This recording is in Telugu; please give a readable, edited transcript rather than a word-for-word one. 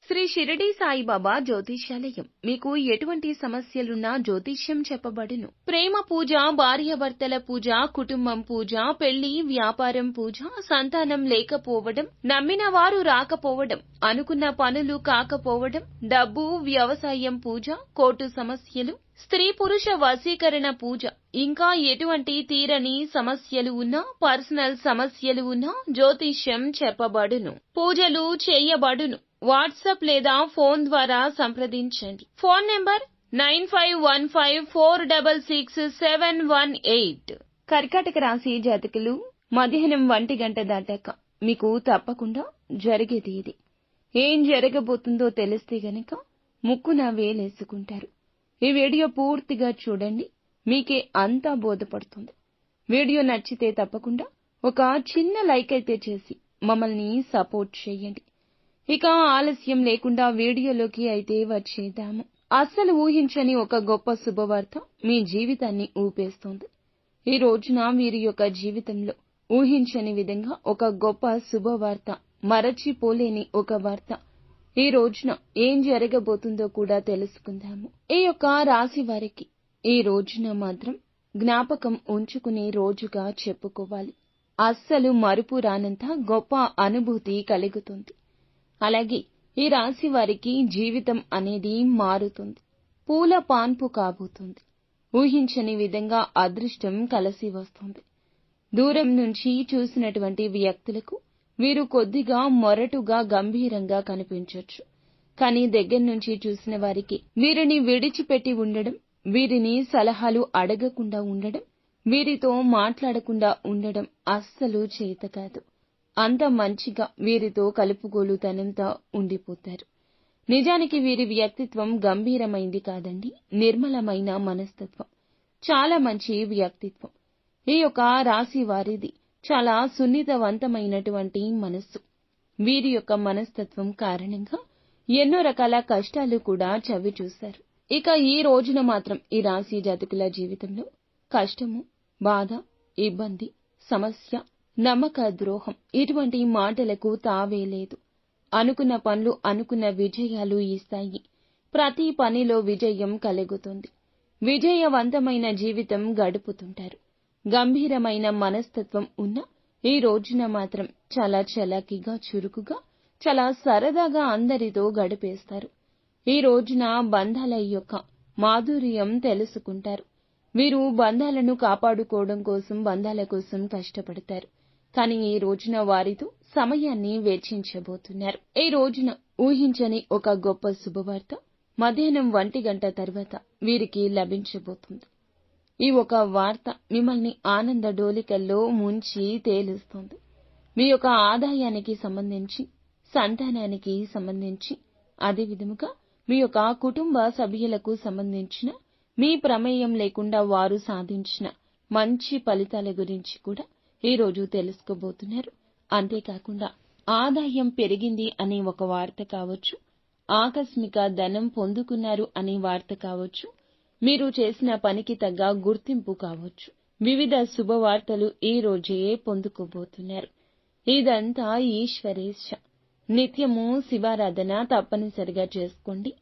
శ్రీ షిరిడి సాయిబాబా జ్యోతిష్యాలయం మీకు ఎటువంటి సమస్యలున్నా జ్యోతిష్యం చెప్పబడును. ప్రేమ పూజ, భార్యాభర్తల పూజ, కుటుంబం పూజ, పెళ్లి, వ్యాపారం పూజ, సంతానం లేకపోవడం, నమ్మిన వారు రాకపోవడం, అనుకున్న పనులు కాకపోవడం, డబ్బు, వ్యవసాయం పూజ, కోర్టు సమస్యలు, స్త్రీ పురుష వశీకరణ పూజ, ఇంకా ఎటువంటి తీరని సమస్యలు ఉన్నా, పర్సనల్ సమస్యలు ఉన్నా జ్యోతిష్యం చెప్పబడును. పూజలు చేయబడును. వాట్సాప్ లేదా ఫోన్ ద్వారా సంప్రదించండి. Phone number 9515466718. కర్కాటక రాశి జాతకులు, మధ్యాహ్నం 1 గంట దాటాక మీకు తప్పకుండా జరిగేది ఇది. ఏం జరగబోతుందో తెలిస్తే గనక ముక్కున వేలేసుకుంటారు. ఈ వీడియో పూర్తిగా చూడండి, మీకే అంతా బోధపడుతుంది. వీడియో నచ్చితే తప్పకుండా ఒక చిన్న లైక్ అయితే చేసి మమ్మల్ని సపోర్ట్ చేయండి. ఇక ఆలస్యం లేకుండా వీడియోలోకి అయితే వచ్చేద్దాము. అస్సలు ఊహించని ఒక గొప్ప శుభవార్త మీ జీవితాన్ని ఊపేస్తోంది. ఈ రోజున వీరి యొక్క జీవితంలో ఊహించని విధంగా ఒక గొప్ప శుభవార్త, మరచిపోలేని ఒక వార్త. ఈ రోజున ఏం జరగబోతుందో కూడా తెలుసుకుందాము. ఈ యొక్క రాశి వారికి ఈ రోజున మాత్రం జ్ఞాపకం ఉంచుకునే రోజుగా చెప్పుకోవాలి. అస్సలు మరుపు రానంత గొప్ప అనుభూతి కలుగుతుంది. అలాగే ఈ రాశి వారికి జీవితం అనేది మారుతుంది. పూల పాన్పు కాబోతుంది. ఊహించని విధంగా అదృష్టం కలిసి వస్తుంది. దూరం నుంచి చూసినటువంటి వ్యక్తులకు వీరు కొద్దిగా మొరటుగా, గంభీరంగా కనిపించొచ్చు. కానీ దగ్గర నుంచి చూసిన వారికి వీరిని విడిచిపెట్టి ఉండడం, వీరిని సలహాలు అడగకుండా ఉండడం, వీరితో మాట్లాడకుండా ఉండడం అస్సలు చేత కాదు. అంత మంచిగా వీరితో కలుపుగోలుతనంతో ఉండిపోతారు. నిజానికి వీరి వ్యక్తిత్వం గంభీరమైంది కాదండి, నిర్మలమైన మనస్తత్వం. చాలా మంచి వ్యక్తిత్వం. ఈ యొక్క రాశి వారిది చాలా సున్నితవంతమైనటువంటి మనస్సు. వీరి యొక్క మనస్తత్వం కారణంగా ఎన్నో రకాల కష్టాలు కూడా చవి చూశారు. ఇక ఈ రోజున మాత్రం ఈ రాశి జాతకుల జీవితంలో కష్టము, బాధ, ఇబ్బంది, సమస్య, నమ్మక ద్రోహం ఇటువంటి మాటలకు తావే లేదు. అనుకున్న పనులు అనుకున్న విజయాలు ఇస్తాయి. ప్రతి పనిలో విజయం కలుగుతుంది. విజయవంతమైన జీవితం గడుపుతుంటారు. గంభీరమైన మనస్తత్వం ఉన్న ఈ రోజున మాత్రం చాలా చలాకీగా, చురుకుగా, చాలా సరదాగా అందరితో గడిపేస్తారు. ఈ రోజున బంధాల యొక్క మాధుర్యం తెలుసుకుంటారు. వీరు బంధాలను కాపాడుకోవడం కోసం, బంధాల కోసం కష్టపడతారు. కానీ ఈ రోజున వారితో సమయాన్ని వెచ్చించబోతున్నారు. ఈ రోజున ఊహించని ఒక గొప్ప శుభవార్త మధ్యాహ్నం 1 గంట తర్వాత వీరికి లభించబోతుంది. ఈ ఒక వార్త మిమ్మల్ని ఆనంద డోలికల్లో ముంచి తేలుస్తుంది. మీ యొక్క ఆదాయానికి సంబంధించి, సంతానానికి సంబంధించి, అదే విధముగా మీ యొక్క కుటుంబ సభ్యులకు సంబంధించిన, మీ ప్రమేయం లేకుండా వారు సాధించిన మంచి ఫలితాల గురించి కూడా ఈ రోజు తెలుసుకోబోతున్నారు. అంతేకాకుండా ఆదాయం పెరిగింది అనే ఒక వార్త కావచ్చు, ఆకస్మిక ధనం పొందుకున్నారు అనే వార్త కావచ్చు, మీరు చేసిన పనికి తగ్గ గుర్తింపు కావచ్చు, వివిధ శుభవార్తలు ఈ రోజే పొందుకోబోతున్నారు. ఇదంతా ఈశ్వరేచ్ఛ. నిత్యము శివారాధన తప్పనిసరిగా చేసుకోండి.